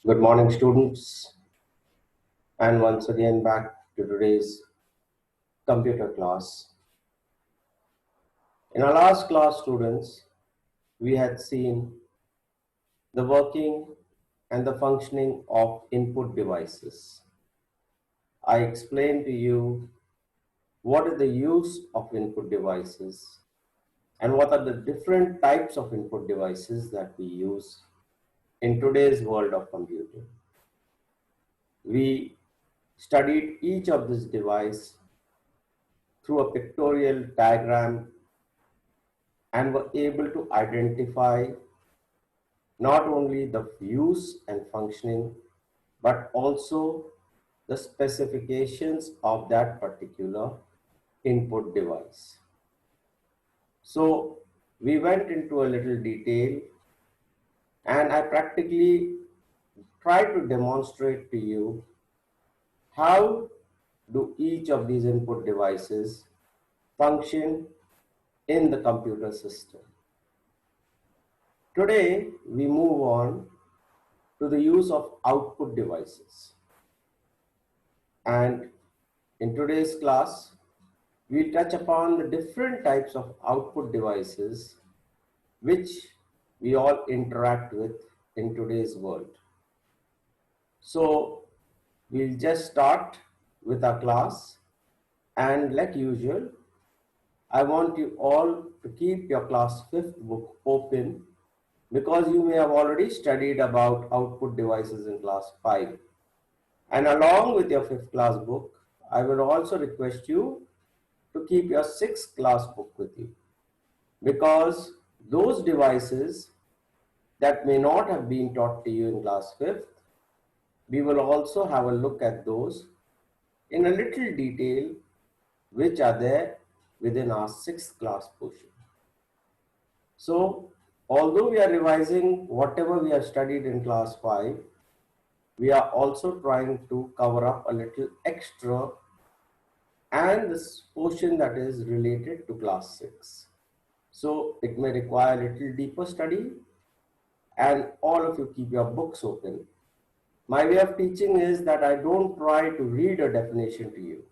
Good morning, students, and once again back to today's computer class. In our last class, students, we had seen the working and the functioning of input devices. I explained to you what is the use of input devices and what are the different types of input devices that we use in today's world of computing. We studied each of this device through a pictorial diagram and were able to identify not only the use and functioning, but also the specifications of that particular input device. So we went into a little detail and I practically tried to demonstrate to you how do each of these input devices function in the computer system. Today, we move on to the use of output devices. And in today's class, we touch upon the different types of output devices which we all interact with in today's world. So we'll just start with our class, and like usual, I want you all to keep your class 5th book open because you may have already studied about output devices in class 5. And along with your 5th class book, I will also request you to keep your 6th class book with you, because those devices that may not have been taught to you in class 5th, we will also have a look at those in a little detail which are there within our 6th class portion. So although we are revising whatever we have studied in class 5, we are also trying to cover up a little extra and this portion that is related to class 6. So it may require a little deeper study, and all of you keep your books open. My way of teaching is that I don't try to read a definition to you,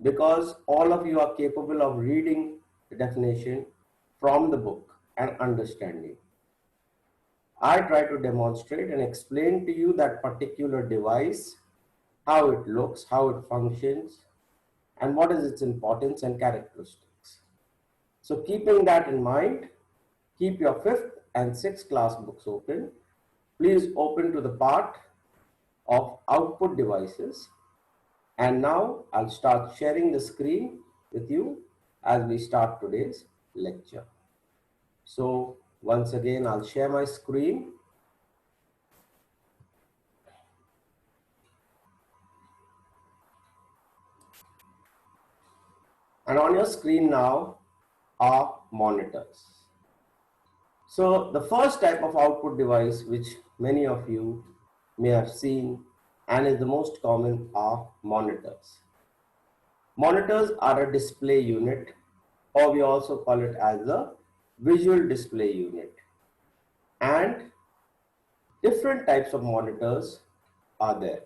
because all of you are capable of reading the definition from the book and understanding. I try to demonstrate and explain to you that particular device, how it looks, how it functions, and what is its importance and characteristics. So keeping that in mind, keep your 5th and 6th class books open. Please open to the part of output devices. And now I'll start sharing the screen with you as we start today's lecture. So once again, I'll share my screen. And on your screen now are monitors. So the first type of output device which many of you may have seen and is the most common are monitors. Monitors are a display unit, or we also call it as a visual display unit. And different types of monitors are there.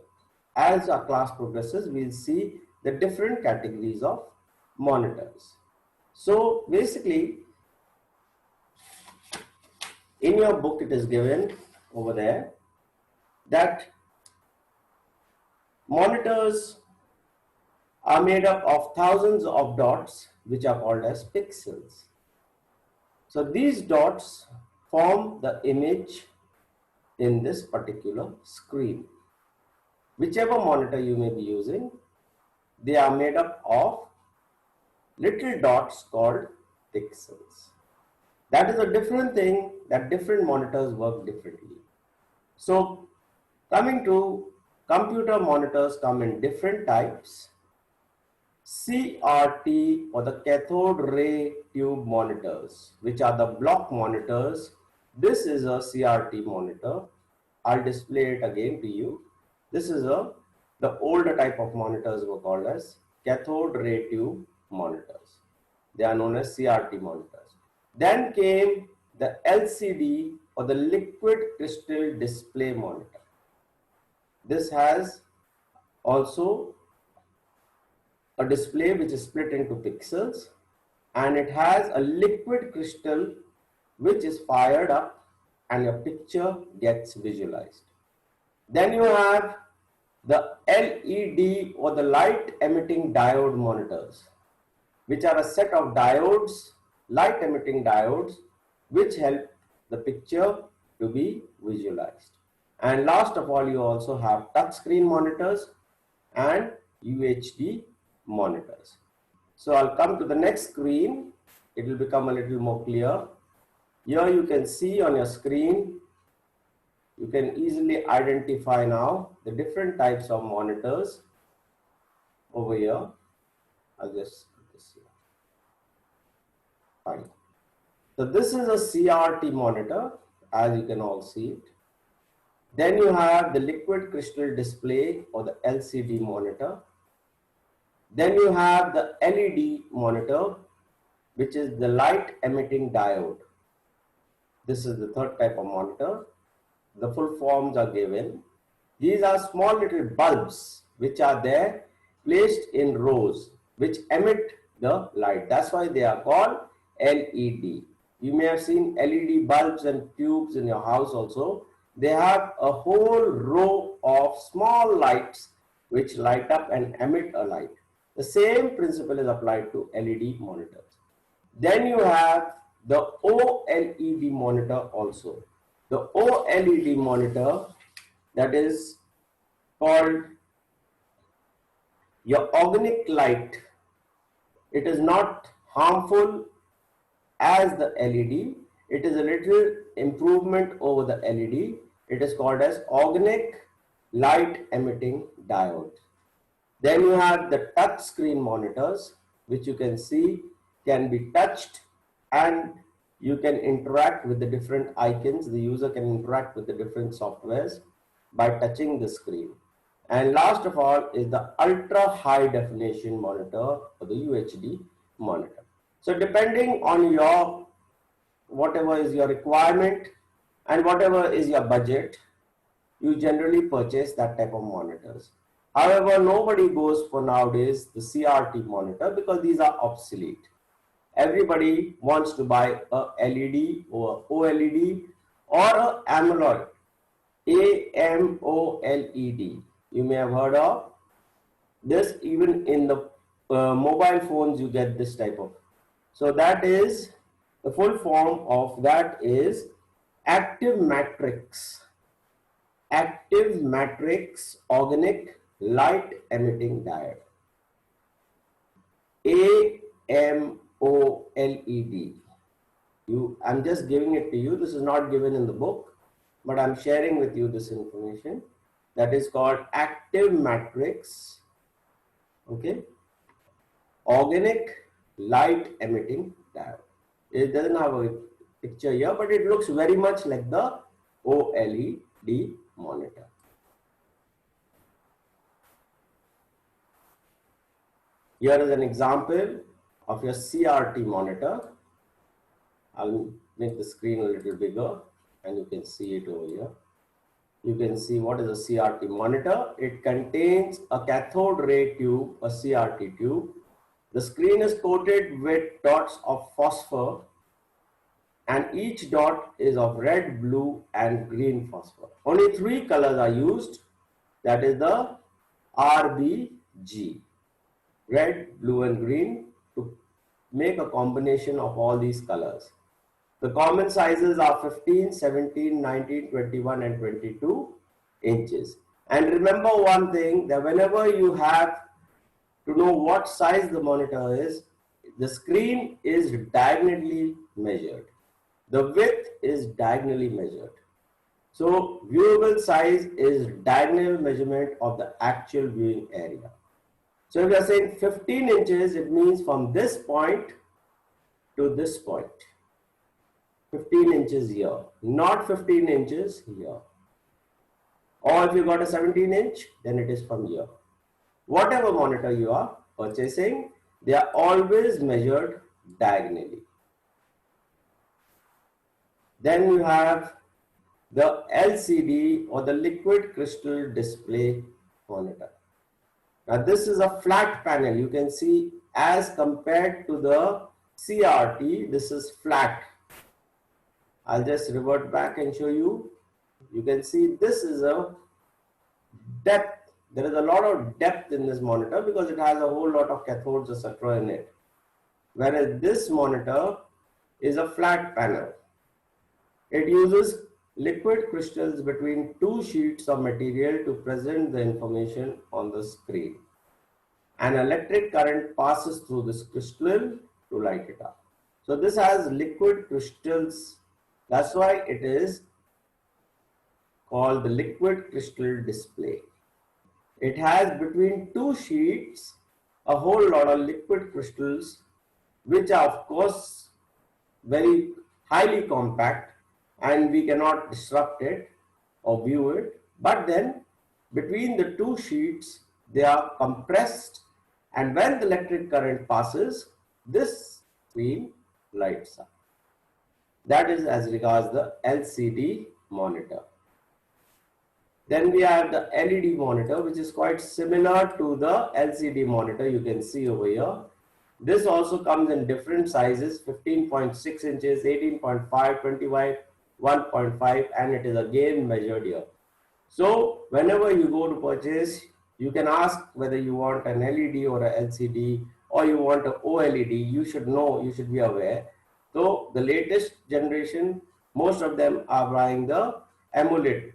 As our class progresses, we'll see the different categories of monitors. So basically, in your book it is given over there that monitors are made up of thousands of dots which are called as pixels. So these dots form the image in this particular screen. Whichever monitor you may be using, they are made up of little dots called pixels. That is a different thing, that different monitors work differently. So coming to computer monitors come in different types. CRT, or the cathode ray tube monitors, which are the block monitors. This is a CRT monitor. I'll display it again to you. This is the older type of monitors were called as cathode ray tube monitors. They are known as CRT monitors. Then came the LCD, or the liquid crystal display monitor. this has also a display which is split into pixels, and it has a liquid crystal which is fired up and your picture gets visualized. Then you have the LED or the light emitting diode monitors, which are a set of diodes, light emitting diodes, which help the picture to be visualized. And last of all, you also have touchscreen monitors and UHD monitors. So I'll come to the next screen. It will become a little more clear. Here you can see on your screen, you can easily identify now the different types of monitors over here. I'll just put this here. Fine. So this is a CRT monitor, as you can all see it. Then you have the liquid crystal display or the LCD monitor. Then you have the LED monitor, which is the light emitting diode. This is the third type of monitor. The full forms are given. These are small little bulbs which are there placed in rows which emit the light. That's why they are called LED. You may have seen LED bulbs and tubes in your house also. They have a whole row of small lights which light up and emit a light. The same principle is applied to LED monitors. Then you have the OLED monitor also. The OLED monitor, that is called your organic light. It is not harmful as the LED. It is a little improvement over the LED. It is called as organic light emitting diode. Then you have the touch screen monitors, which you can see can be touched, and you can interact with the different icons. The user can interact with the different softwares by touching the screen. And last of all is the ultra high definition monitor or the UHD monitor. So depending on your whatever is your requirement and whatever is your budget, you generally purchase that type of monitors. However, nobody goes for nowadays the CRT monitor because these are obsolete. Everybody wants to buy a LED or OLED or a AMOLED, AMOLED. You may have heard of this. Even in the mobile phones you get this type of. So that is the full form of that is active matrix. Active matrix organic light emitting diode. AMOLED. I'm just giving it to you. This is not given in the book, but I'm sharing with you this information. That is called active matrix. Okay. Organic light emitting diode. It doesn't have a picture here, but it looks very much like the OLED monitor. Here is an example of your CRT monitor. I'll make the screen a little bigger and you can see it over here. You can see what is a CRT monitor. It contains a cathode ray tube, a CRT tube. The screen is coated with dots of phosphor, and each dot is of red, blue and green phosphor. Only 3 colors are used, that is the RBG, red, blue and green, to make a combination of all these colors. The common sizes are 15, 17, 19, 21 and 22 inches. And remember one thing, that whenever you have to know what size the monitor is, the screen is diagonally measured. The width is diagonally measured. So viewable size is diagonal measurement of the actual viewing area. So if you are saying 15 inches, it means from this point to this point. 15 inches here, not 15 inches here. Or if you got a 17 inch, then it is from here. Whatever monitor you are purchasing, they are always measured diagonally. Then you have the LCD or the liquid crystal display monitor. Now this is a flat panel. You can see as compared to the CRT, this is flat. I'll just revert back and show you. You can see this is a depth. There is a lot of depth in this monitor because it has a whole lot of cathodes etc. in it. Whereas this monitor is a flat panel. It uses liquid crystals between two sheets of material to present the information on the screen. An electric current passes through this crystal to light it up. So this has liquid crystals. That's why it is called the liquid crystal display. It has between two sheets a whole lot of liquid crystals, which are of course very highly compact and we cannot disrupt it or view it. But then between the two sheets, they are compressed, and when the electric current passes, this screen lights up. That is as regards the LCD monitor. Then we have the LED monitor, which is quite similar to the LCD monitor you can see over here. This also comes in different sizes, 15.6 inches, 18.5, 25, 1.5, and it is again measured here. So whenever you go to purchase, you can ask whether you want an LED or a LCD or you want an OLED. You should know, you should be aware. So the latest generation, most of them are buying the AMOLED,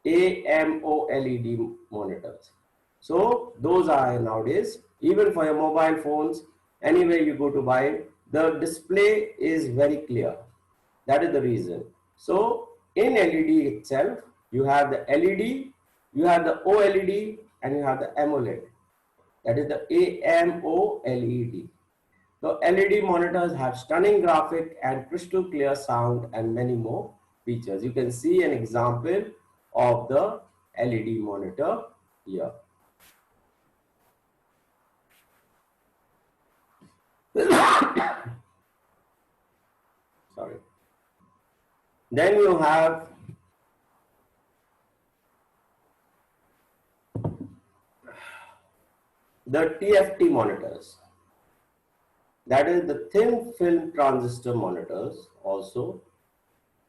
AMOLED monitors. So those are nowadays, even for your mobile phones, anywhere you go to buy, the display is very clear. That is the reason. So in LED itself, you have the LED, you have the OLED, and you have the AMOLED. That is the AMOLED. So LED monitors have stunning graphic and crystal clear sound and many more features. You can see an example of the LED monitor here. Sorry. Then you have the TFT monitors. That is the thin film transistor monitors also.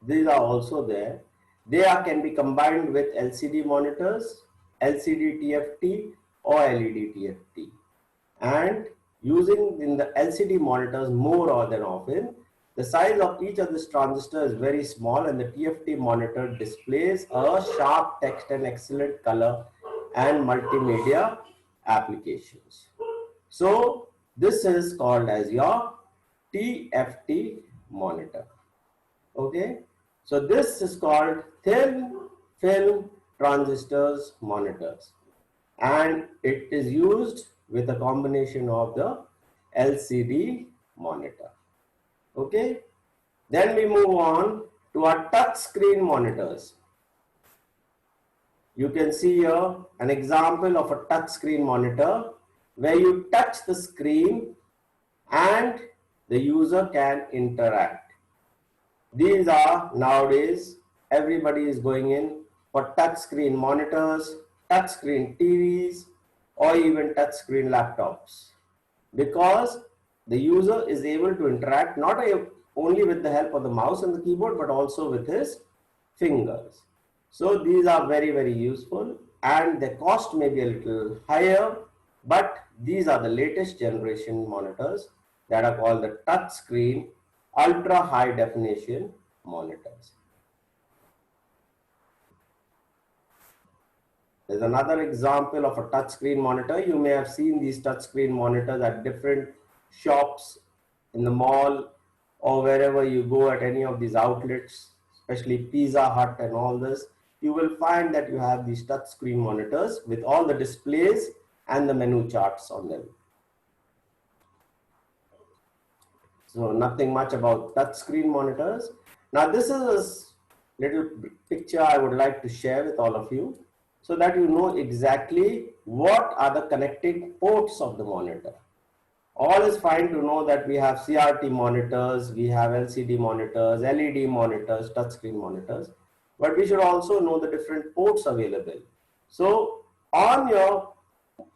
These are also there. They can be combined with LCD monitors, LCD TFT or LED TFT. And using in the LCD monitors more than often, the size of each of this transistor is very small and the TFT monitor displays a sharp text and excellent color and multimedia applications. So this is called as your TFT monitor. Okay, so this is called thin film transistors monitors, and it is used with a combination of the LCD monitor. Okay, then we move on to our touch screen monitors. You can see here an example of a touch screen monitor where you touch the screen and the user can interact. These are nowadays, everybody is going in for touch screen monitors, touch screen TVs, or even touch screen laptops, because the user is able to interact not only with the help of the mouse and the keyboard, but also with his fingers. So these are very, very useful, and the cost may be a little higher, but these are the latest generation monitors that are called the touch screen ultra high definition monitors. There's another example of a touchscreen monitor. You may have seen these touchscreen monitors at different shops in the mall or wherever you go at any of these outlets, especially Pizza Hut and all this. You will find that you have these touchscreen monitors with all the displays and the menu charts on them. So nothing much about touchscreen monitors. Now this is a little picture I would like to share with all of you, so that you know exactly what are the connecting ports of the monitor. All is fine to know that we have CRT monitors, we have LCD monitors, LED monitors, touchscreen monitors. but we should also know the different ports available. So on your,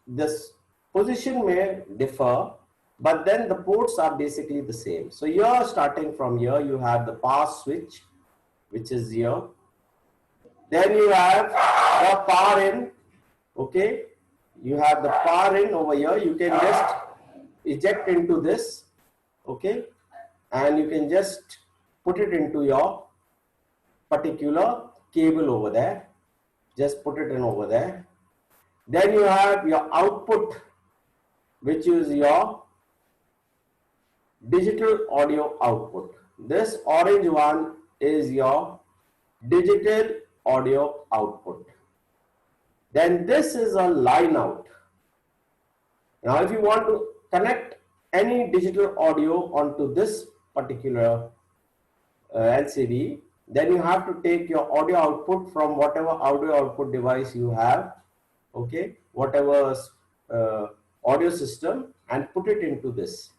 this position may differ, but then the ports are basically the same. So here, starting from here, you have the power switch, which is here. Then you have the power in, okay. You have the power in over here. You can just eject into this, okay, and you can just put it into your particular cable over there. Just put it in over there. Then you have your output, which is your digital audio output. This orange one is your digital audio output. Then this is a line out. Now if you want to connect any digital audio onto this particular LCD, then you have to take your audio output from whatever audio output device you have, okay, whatever audio system, and put it into this.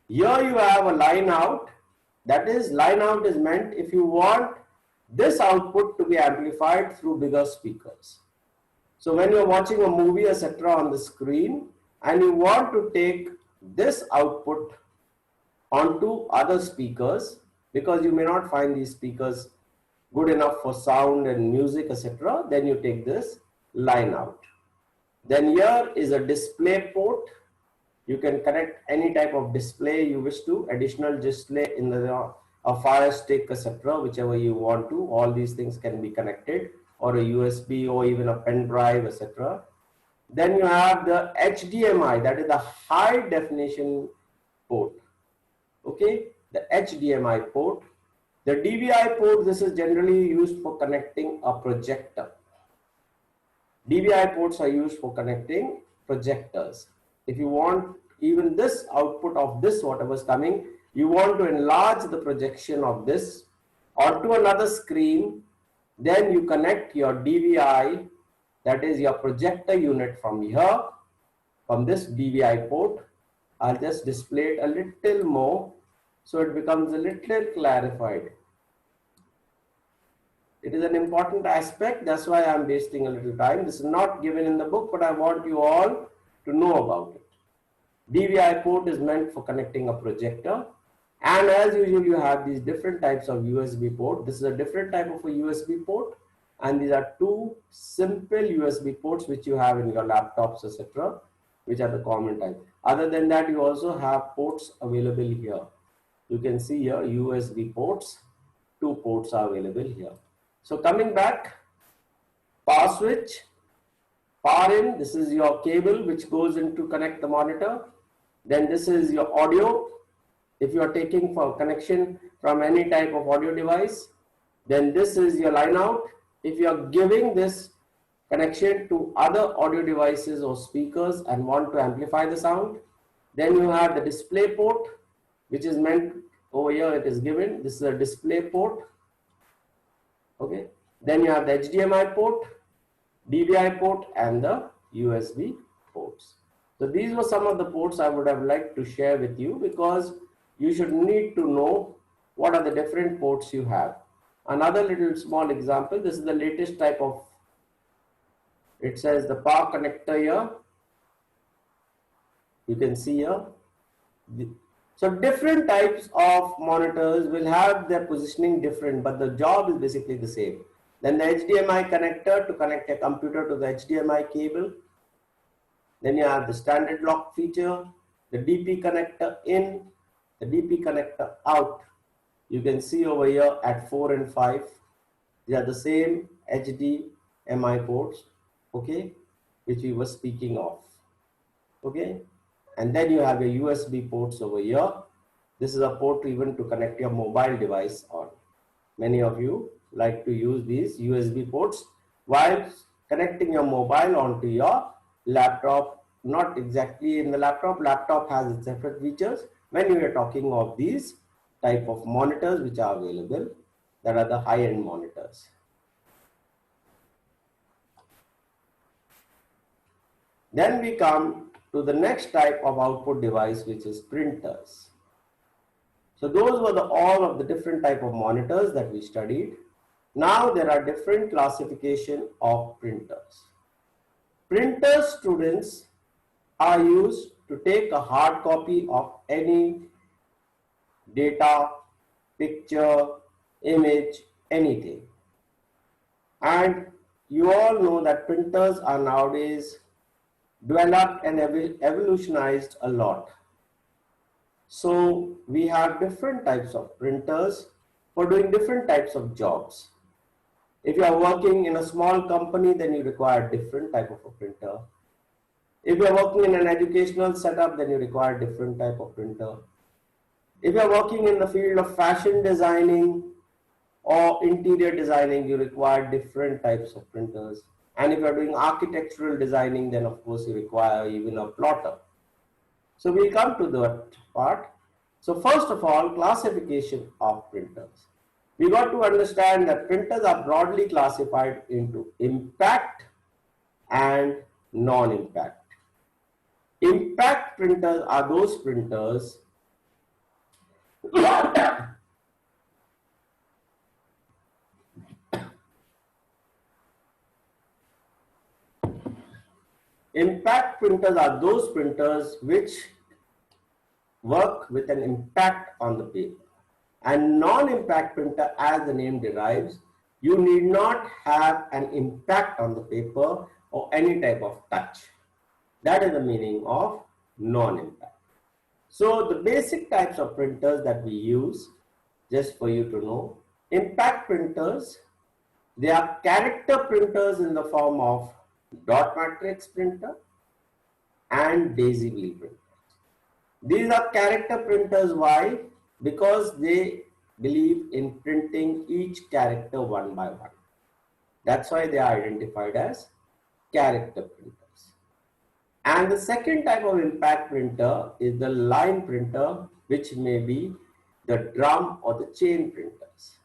Here you have a line out. That is, line out is meant if you want this output to be amplified through bigger speakers. So when you're watching a movie, etc. on the screen, and you want to take this output onto other speakers, because you may not find these speakers good enough for sound and music, etc., then you take this line out. Then here is a display port. You can connect any type of display you wish to, additional display in the a Fire Stick, etc., whichever you want to. All these things can be connected, or a USB, or even a pen drive, etc. Then you have the HDMI, that is the high definition port. Okay, the HDMI port. The DVI port, this is generally used for connecting a projector. DVI ports are used for connecting projectors. If you want even this output of this, whatever is coming, you want to enlarge the projection of this onto another screen, then you connect your DVI, that is your projector unit, from here, from this DVI port. I'll just display it a little more so it becomes a little clarified. It is an important aspect, that's why I'm wasting a little time. This is not given in the book, but I want you all to know about it. DVI port is meant for connecting a projector, and as usual you have these different types of USB port. This is a different type of a USB port, and these are two simple USB ports which you have in your laptops, etc., which are the common type. Other than that, you also have ports available here. You can see here USB ports, two ports are available here. So coming back, power switch, power in, this is your cable which goes in to connect the monitor. Then this is your audio, if you are taking for connection from any type of audio device. Then this is your line out, if you are giving this connection to other audio devices or speakers and want to amplify the sound. Then you have the display port, which is meant, over here it is given, this is a display port. Okay, then you have the HDMI port, DVI port, and the USB ports. So these were some of the ports I would have liked to share with you, because you should need to know what are the different ports you have. Another little small example, this is the latest type of, it says the power connector here. You can see here. So different types of monitors will have their positioning different, but the job is basically the same. Then the HDMI connector to connect a computer to the HDMI cable. Then you have the standard lock feature, the DP connector in, the DP connector out. You can see over here at 4 and 5, they are the same HDMI ports, okay, which we were speaking of, okay. And then you have your USB ports over here. This is a port even to connect your mobile device on. Many of you like to use these USB ports while connecting your mobile onto your laptop. Not exactly in the laptop. Laptop has its separate features. When you are talking of these type of monitors which are available, that are the high-end monitors. Then we come to the next type of output device, which is printers. So those were all of the different type of monitors that we studied. Now there are different classification of printers. Printer students are used to take a hard copy of any data, picture, image, anything. And you all know that printers are nowadays developed and evolutionized a lot. So we have different types of printers for doing different types of jobs. If you are working in a small company, then you require different type of a printer. If you are working in an educational setup, then you require different type of printer. If you are working in the field of fashion designing or interior designing, you require different types of printers. And if you are doing architectural designing, then of course you require even a plotter. So we'll come to that part. So first of all, classification of printers. We got to understand that printers are broadly classified into impact and non-impact. Impact printers are those printers Impact printers are those printers which work with an impact on the paper. And non-impact printer, as the name derives, you need not have an impact on the paper or any type of touch. That is the meaning of non-impact. So the basic types of printers that we use, just for you to know, impact printers, they are character printers in the form of dot matrix printer and daisy wheel printers. These are character printers. Why? Because they believe in printing each character one by one. That's why they are identified as character printers. And the second type of impact printer is the line printer, which may be the drum or the chain printers.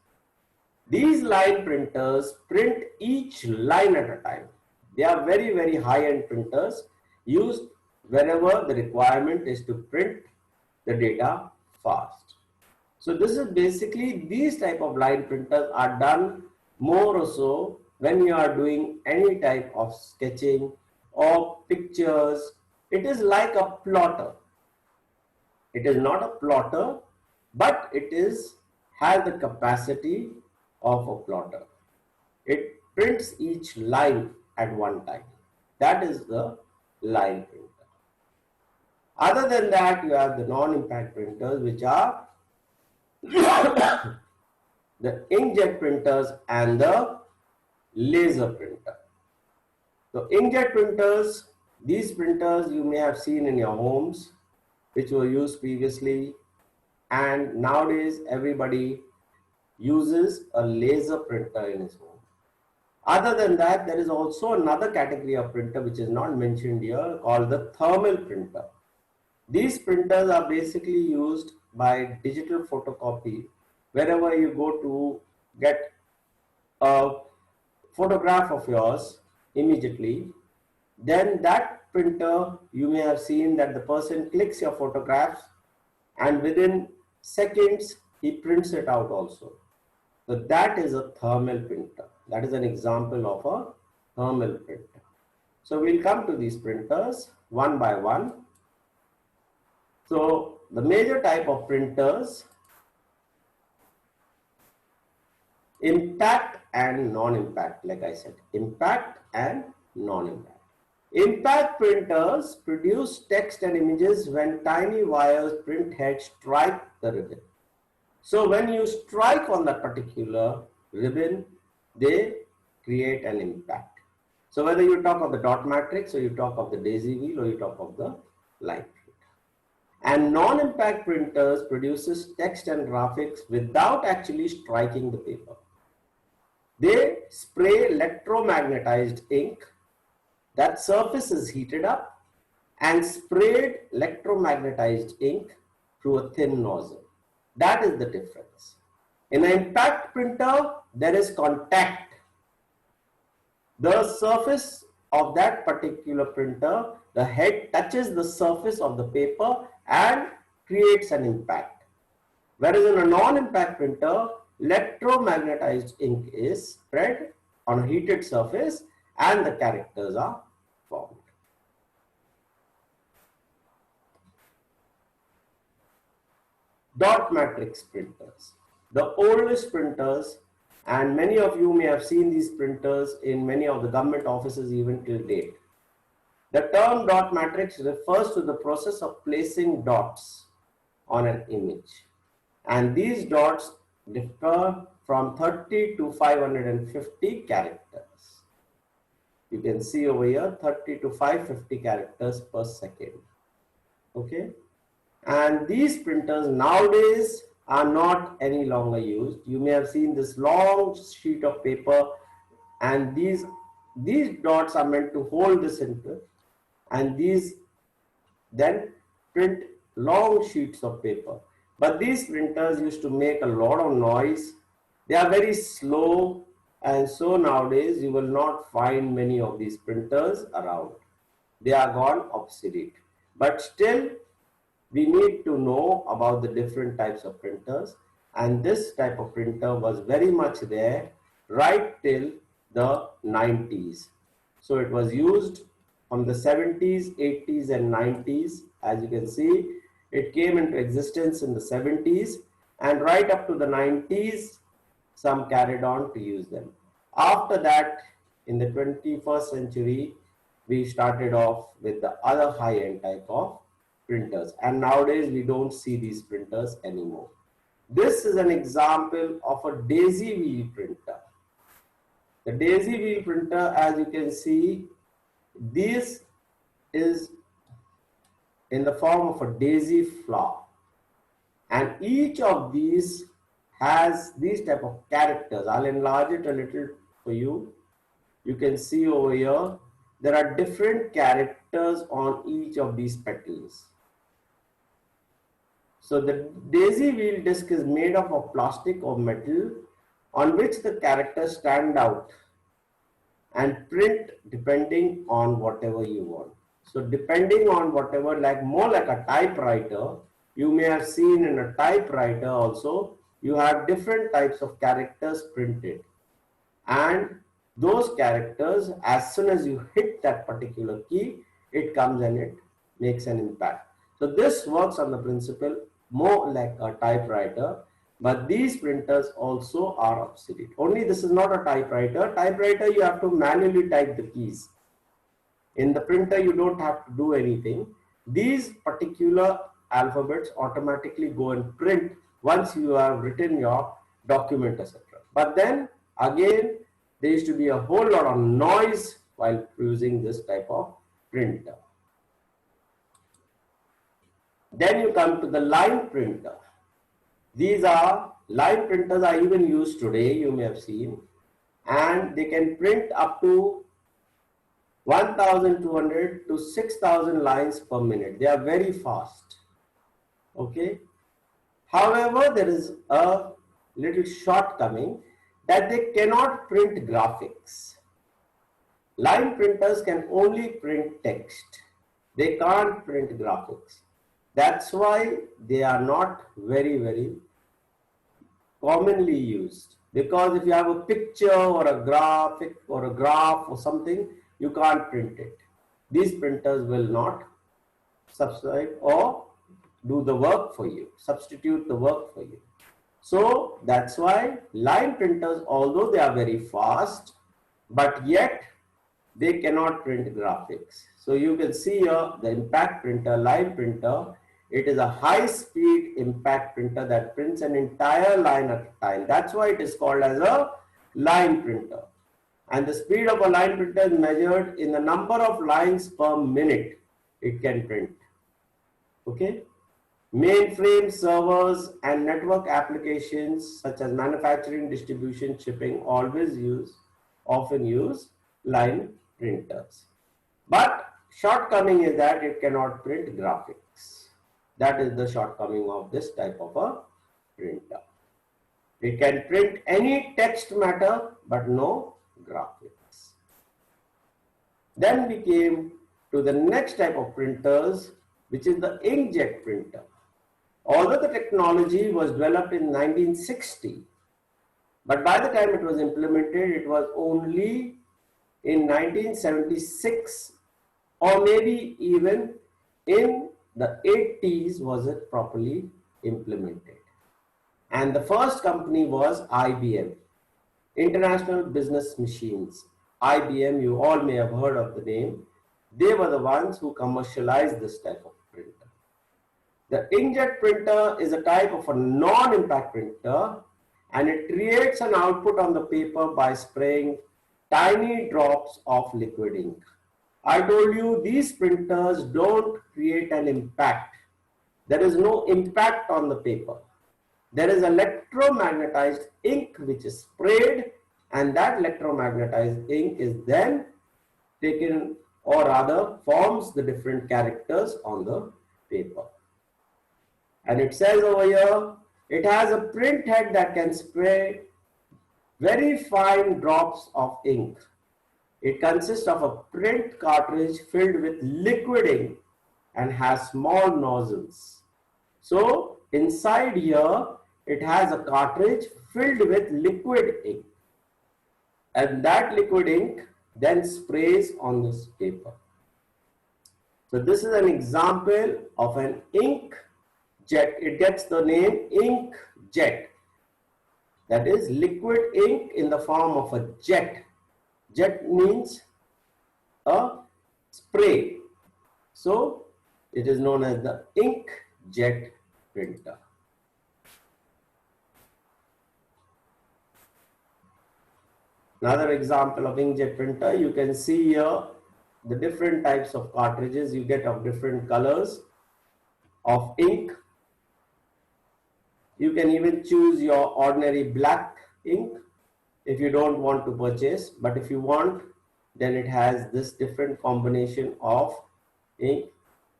These line printers print each line at a time. They are very, very high-end printers used wherever the requirement is to print the data fast. So this is basically, these type of line printers are done more or so when you are doing any type of sketching or pictures. It is like a plotter. It is not a plotter, but it has the capacity of a plotter. It prints each line at one time. That is the line printer. Other than that, you have the non-impact printers, which are the inkjet printers and the laser printer. So inkjet printers, these printers you may have seen in your homes, which were used previously, and nowadays everybody uses a laser printer in his home. Other than that, there is also another category of printer which is not mentioned here, called the thermal printer. These printers are basically used by digital photocopy. Wherever you go to get a photograph of yours immediately, then that printer, you may have seen that the person clicks your photographs and within seconds he prints it out also. So that is a thermal printer. That is an example of a thermal printer. So we'll come to these printers one by one. So the major type of printers, impact and non-impact, like I said, impact and non-impact. Impact printers produce text and images when tiny wires print head strike the ribbon. So when you strike on that particular ribbon, they create an impact. So whether you talk of the dot matrix, or you talk of the daisy wheel, or you talk of the line printer. And non-impact printers produces text and graphics without actually striking the paper. They spray electromagnetized ink. That surface is heated up and sprayed electromagnetized ink through a thin nozzle. That is the difference. In an impact printer, there is contact. The surface of that particular printer, the head touches the surface of the paper and creates an impact. Whereas in a non-impact printer, electromagnetized ink is spread on a heated surface and the characters are formed. Dot matrix printers. The oldest printers, and many of you may have seen these printers in many of the government offices even till date. The term dot matrix refers to the process of placing dots on an image. And these dots differ from 30 to 550 characters. You can see over here 30 to 550 characters per second. Okay. And these printers nowadays are not any longer used. You may have seen this long sheet of paper, and these dots are meant to hold this into, and these then print long sheets of paper. But these printers used to make a lot of noise. They are very slow, and so nowadays you will not find many of these printers around. They are gone obsolete. But still, we need to know about the different types of printers, and this type of printer was very much there right till the 90s. So it was used from the 70s, 80s and 90s. As you can see, it came into existence in the 70s, and right up to the 90s, some carried on to use them. After that, in the 21st century, we started off with the other high-end type of printers, and nowadays we don't see these printers anymore. This is an example of a daisy wheel printer. The daisy wheel printer, as you can see, this is in the form of a daisy flower, and each of these has these type of characters. I'll enlarge it a little for you. You can see over here there are different characters on each of these petals. So the daisy wheel disc is made up of plastic or metal on which the characters stand out and print depending on whatever you want. So depending on whatever, like more like a typewriter, you may have seen in a typewriter also, you have different types of characters printed. And those characters, as soon as you hit that particular key, it comes and it makes an impact. So this works on the principle more like a typewriter, but these printers also are obsolete. Only this is not a typewriter. Typewriter, you have to manually type the keys. In the printer, you don't have to do anything. These particular alphabets automatically go and print once you have written your document, etc. But then again, there used to be a whole lot of noise while using this type of printer. Then you come to the line printer. These are line printers are even used today, you may have seen, and they can print up to 1,200 to 6,000 lines per minute. They are very fast. Okay. However, there is a little shortcoming that they cannot print graphics. Line printers can only print text. They can't print graphics. That's why they are not very commonly used. Because if you have a picture or a graphic or a graph or something, you can't print it. These printers will not substitute or do the work for you, substitute the work for you. So that's why line printers, although they are very fast, but yet they cannot print graphics. So you can see here the impact printer, line printer. It is a high-speed impact printer that prints an entire line at a time. That's why it is called as a line printer. And the speed of a line printer is measured in the number of lines per minute it can print. Okay. Mainframe servers and network applications such as manufacturing, distribution, shipping often use line printers. But shortcoming is that it cannot print graphics. That is the shortcoming of this type of a printer. It can print any text matter but no graphics. Then we came to the next type of printers, which is the inkjet printer. Although the technology was developed in 1960, But by the time it was implemented, it was only in 1976 or maybe even in the 80s was it properly implemented. And the first company was IBM, International Business Machines. IBM, you all may have heard of the name. They were the ones who commercialized this type of printer. The inkjet printer is a type of a non-impact printer, and it creates an output on the paper by spraying tiny drops of liquid ink. I told you these printers don't create an impact. There is no impact on the paper. There is electromagnetized ink which is sprayed, and that electromagnetized ink is then taken, or rather forms the different characters on the paper. And it says over here, it has a print head that can spray very fine drops of ink. It consists of a print cartridge filled with liquid ink and has small nozzles. So inside here, it has a cartridge filled with liquid ink. And that liquid ink then sprays on this paper. So this is an example of an ink jet. It gets the name ink jet. That is liquid ink in the form of a jet. Jet means a spray. So it is known as the ink jet printer. Another example of inkjet printer, you can see here the different types of cartridges you get of different colors of ink. You can even choose your ordinary black ink if you don't want to purchase, but if you want, then it has this different combination of ink.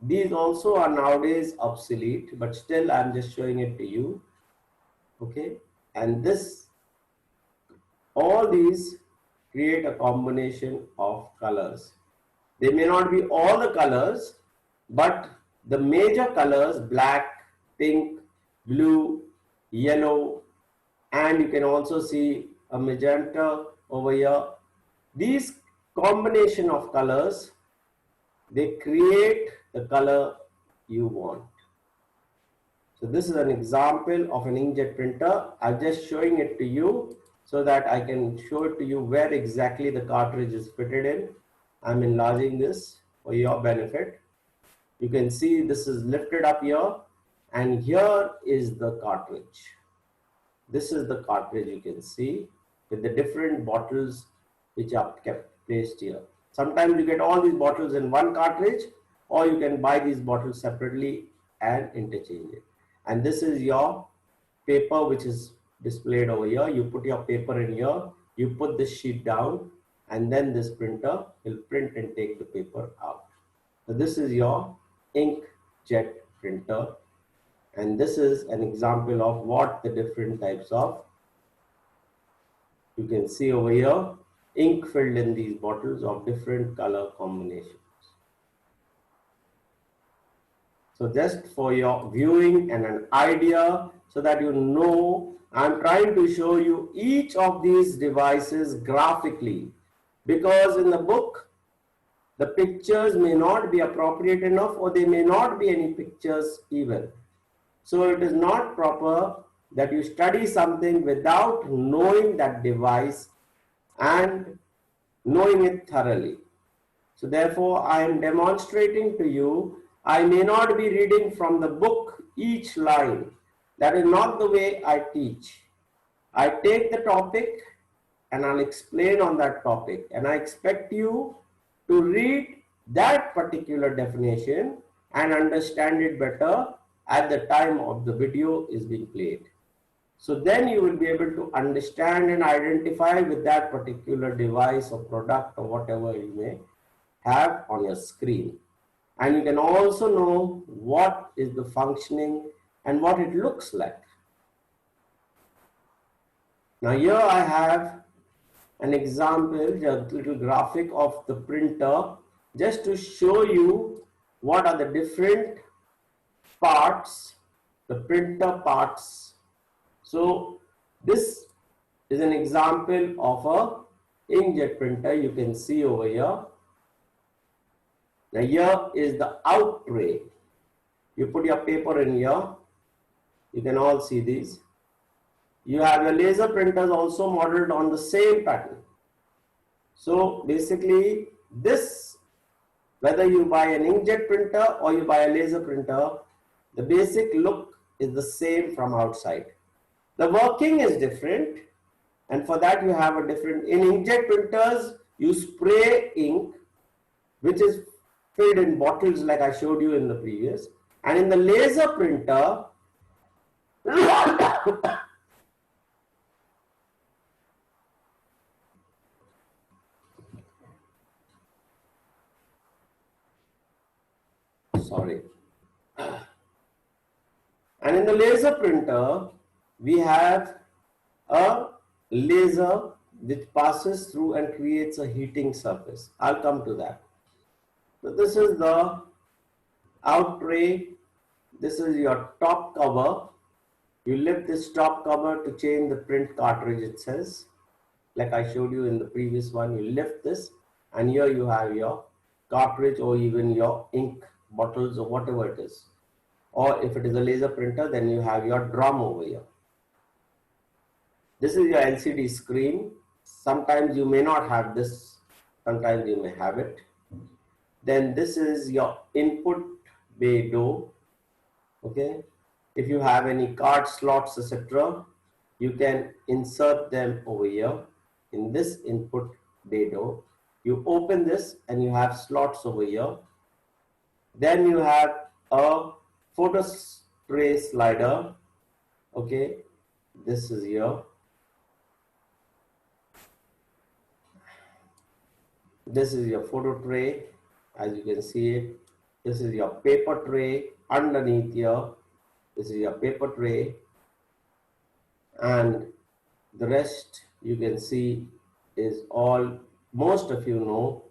These also are nowadays obsolete, but still I'm just showing it to you. Okay, and this, all these create a combination of colors. They may not be all the colors, but the major colors, black, pink, blue, yellow, and you can also see a magenta over here. These combination of colors, they create the color you want. So this is an example of an inkjet printer. I'm just showing it to you so that I can show it to you where exactly the cartridge is fitted in. I'm enlarging this for your benefit. You can see this is lifted up here, and here is the cartridge. This is the cartridge you can see with the different bottles which are kept placed here. Sometimes you get all these bottles in one cartridge, or you can buy these bottles separately and interchange it. And this is your paper which is displayed over here. You put your paper in here, you put this sheet down, and then this printer will print and take the paper out. So this is your inkjet printer, and this is an example of what the different types of, you can see over here, ink filled in these bottles of different color combinations. So just for your viewing and an idea, so that you know, I'm trying to show you each of these devices graphically, because in the book, the pictures may not be appropriate enough, or there may not be any pictures even. So it is not proper that you study something without knowing that device and knowing it thoroughly. So therefore, I am demonstrating to you. I may not be reading from the book each line. That is not the way I teach. I take the topic and I'll explain on that topic, and I expect you to read that particular definition and understand it better at the time of the video is being played. So then you will be able to understand and identify with that particular device or product or whatever you may have on your screen. And you can also know what is the functioning and what it looks like. Now here I have an example, a little graphic of the printer, just to show you what are the different parts, the printer parts. So this is an example of a inkjet printer. You can see over here. Now here is the out tray. You put your paper in here. You can all see these. You have your laser printers also modeled on the same pattern. So basically this, whether you buy an inkjet printer or you buy a laser printer, the basic look is the same from outside. The working is different, and for that you have a different, in inkjet printers you spray ink which is filled in bottles like I showed you in the previous, and in the laser printer sorry. And in the laser printer, we have a laser which passes through and creates a heating surface. I'll come to that. So this is the out tray. This is your top cover. You lift this top cover to change the print cartridge, it says. Like I showed you in the previous one, you lift this and here you have your cartridge or even your ink bottles or whatever it is. Or if it is a laser printer, then you have your drum over here. This is your LCD screen. Sometimes you may not have this, sometimes you may have it. Then this is your input bay door. Okay. If you have any card slots, etc., you can insert them over here in this input bay door. You open this and you have slots over here. Then you have a photo tray slider. Okay, this is here. This is your photo tray, as you can see it. This is your paper tray underneath here. This is your paper tray, and the rest you can see is all, most of you know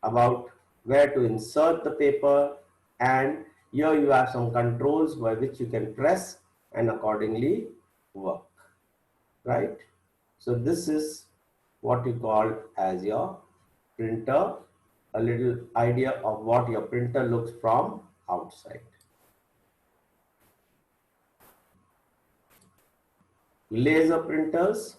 about where to insert the paper, and here you have some controls by which you can press and accordingly work, right? So this is what you call as your printer, a little idea of what your printer looks from outside. Laser printers,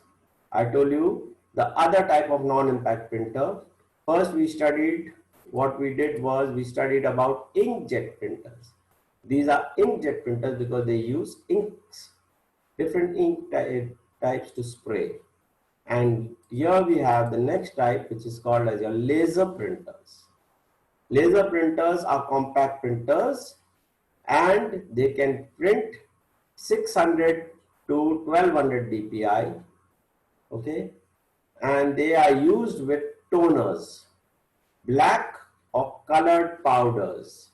I told you the other type of non-impact printer. First we studied, what we did was we studied about inkjet printers. These are inkjet printers because they use inks, different ink types to spray. And here we have the next type, which is called as your laser printers. Laser printers are compact printers and they can print 600 to 1200 dpi, okay, and they are used with toners, black or colored powders.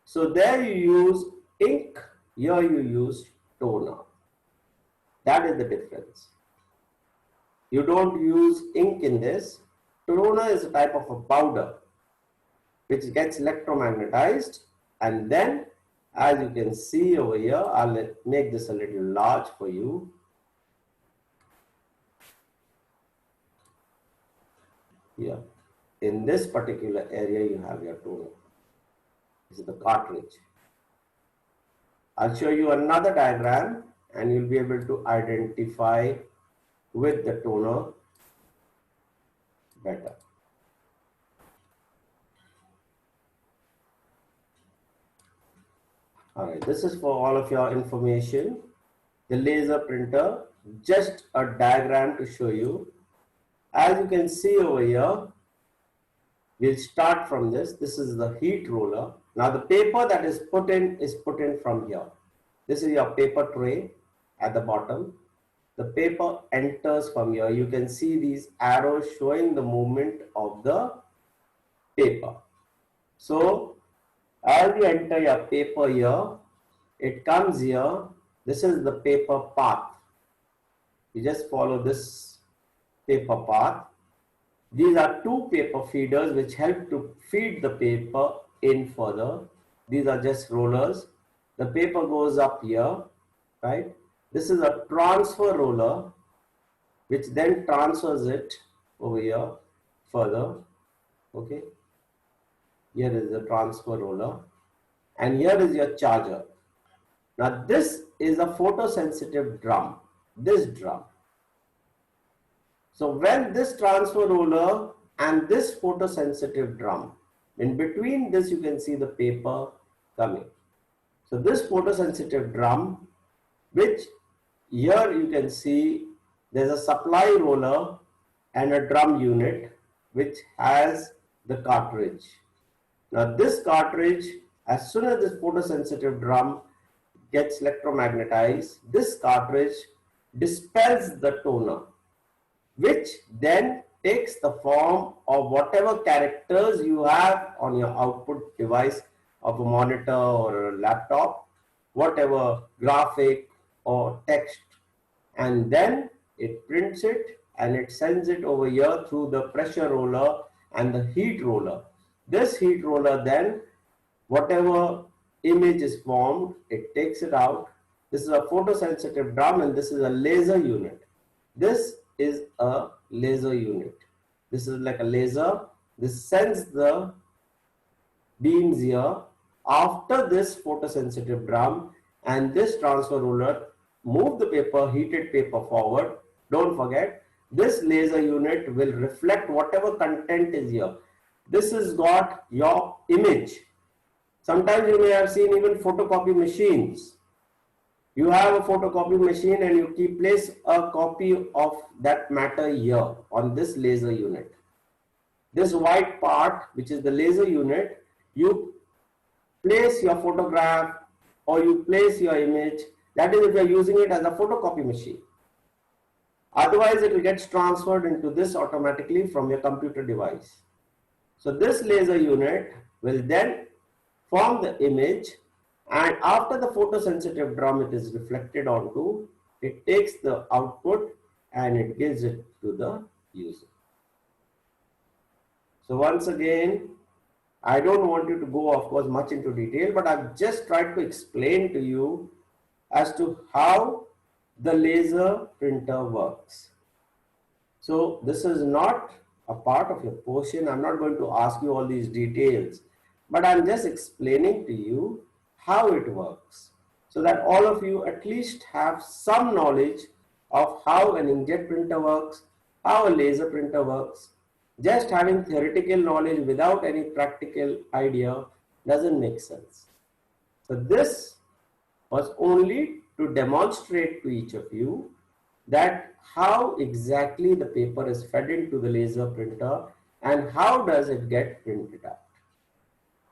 So there you use ink, here you use toner. That is the difference. You don't use ink in this. Toner is a type of a powder which gets electromagnetized, and then as you can see over here, I'll make this a little large for you. Here, in this particular area, you have your toner. This is the cartridge. I'll show you another diagram and you'll be able to identify with the toner better. All right, this is for all of your information. The laser printer, just a diagram to show you. As you can see over here, we'll start from this. This is the heat roller. Now the paper that is put in from here. This is your paper tray at the bottom. The paper enters from here. You can see these arrows showing the movement of the paper. So as you enter your paper here, it comes here. This is the paper path. You just follow this paper path. These are two paper feeders which help to feed the paper in further. These are just rollers. The paper goes up here, right? This is a transfer roller. which then transfers it over here further. Okay, here is the transfer roller, and here is your charger. Now this is a photosensitive drum, this drum. So when this transfer roller and this photosensitive drum, in between this you can see the paper coming. So this photosensitive drum, which here you can see there's a supply roller and a drum unit which has the cartridge. Now this cartridge, as soon as this photosensitive drum gets electromagnetized, this cartridge dispels the toner, which then takes the form of whatever characters you have on your output device of a monitor or a laptop, whatever graphic or text, and then it prints it and it sends it over here through the pressure roller and the heat roller. This heat roller then, whatever image is formed, it takes it out. This is a photosensitive drum and this is a laser unit. This is a laser unit. This is like a laser. This sends the beams here. After this photosensitive drum and this transfer roller move the paper, heated paper forward. Don't forget, this laser unit will reflect whatever content is here. This has got your image. Sometimes you may have seen even photocopy machines. You have a photocopy machine and you place a copy of that matter here on this laser unit. This white part, which is the laser unit, you place your photograph or you place your image. That is if you are using it as a photocopy machine. Otherwise, it will get transferred into this automatically from your computer device. So this laser unit will then form the image, and after the photosensitive drum it is reflected onto, it takes the output and it gives it to the user. So once again, I don't want you to go, of course, much into detail, but I've just tried to explain to you as to how the laser printer works. So this is not a part of your portion. I'm not going to ask you all these details, but I'm just explaining to you how it works so that all of you at least have some knowledge of how an inkjet printer works, how a laser printer works. Just having theoretical knowledge without any practical idea doesn't make sense. So this was only to demonstrate to each of you that how exactly the paper is fed into the laser printer and how does it get printed out.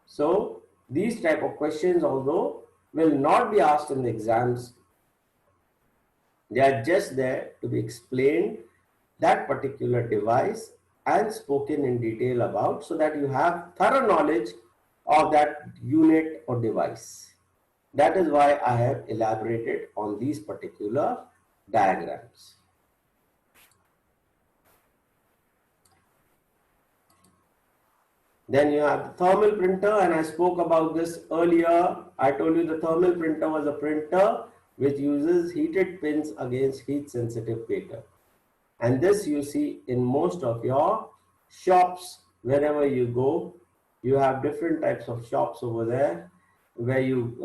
So these type of questions, although will not be asked in the exams, they are just there to be explained that particular device and spoken in detail about, so that you have thorough knowledge of that unit or device. That is why I have elaborated on these particular diagrams. Then you have the thermal printer, and I spoke about this earlier. I told you the thermal printer was a printer which uses heated pins against heat sensitive paper. And this you see in most of your shops. Wherever you go, you have different types of shops over there where you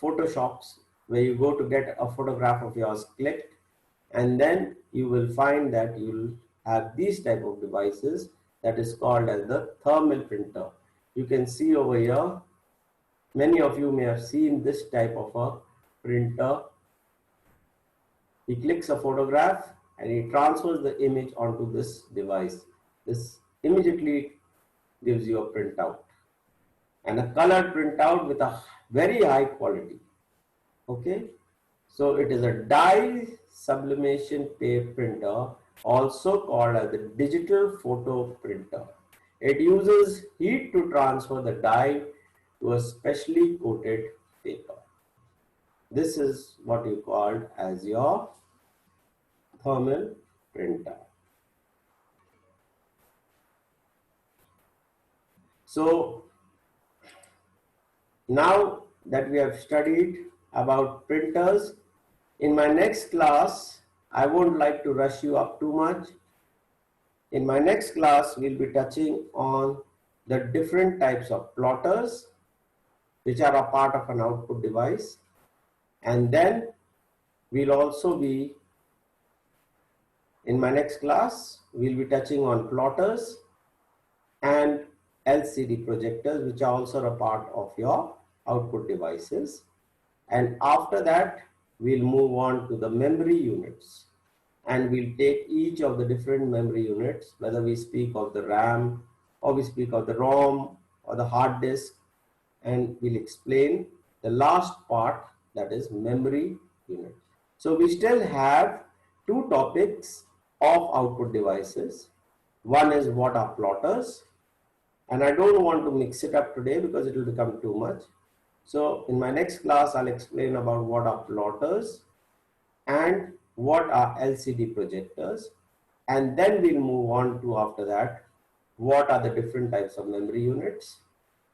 photoshops, where you go to get a photograph of yours clicked, and then you will find that you'll have these type of devices that is called as the thermal printer. You can see over here, many of you may have seen this type of a printer. He clicks a photograph and he transfers the image onto this device. This immediately gives you a printout, and a colored printout with a very high quality. Okay, so it is a dye sublimation paper printer, also called as the digital photo printer. It uses heat to transfer the dye to a specially coated paper. This is what you called as your thermal printer. So now that we have studied about printers, in my next class I won't like to rush you up too much. In my next class, we'll be touching on the different types of plotters which are a part of an output device. And then we'll also be, in my next class, we'll be touching on plotters and LCD projectors, which are also a part of your output devices. And after that, we'll move on to the memory units. And we'll take each of the different memory units, whether we speak of the RAM or we speak of the ROM or the hard disk, and we'll explain the last part, that is memory unit. So we still have two topics of output devices. One is what are plotters, and I don't want to mix it up today because it will become too much. So in my next class, I'll explain about what are plotters and what are LCD projectors, and then we'll move on to, after that, what are the different types of memory units,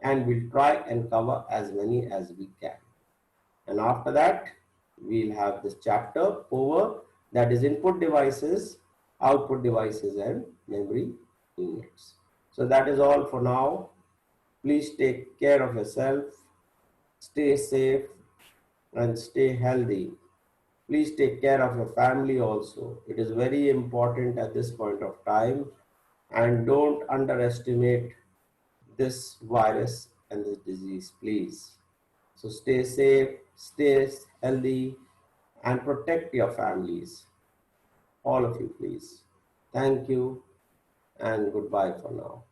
and we'll try and cover as many as we can. And after that, we'll have this chapter over, that is input devices, output devices, and memory units. So that is all for now. Please take care of yourself, stay safe, and stay healthy. Please take care of your family also. It is very important at this point of time, and don't underestimate this virus and this disease, please. So stay safe, stay healthy, and protect your families. All of you, please. Thank you, and goodbye for now.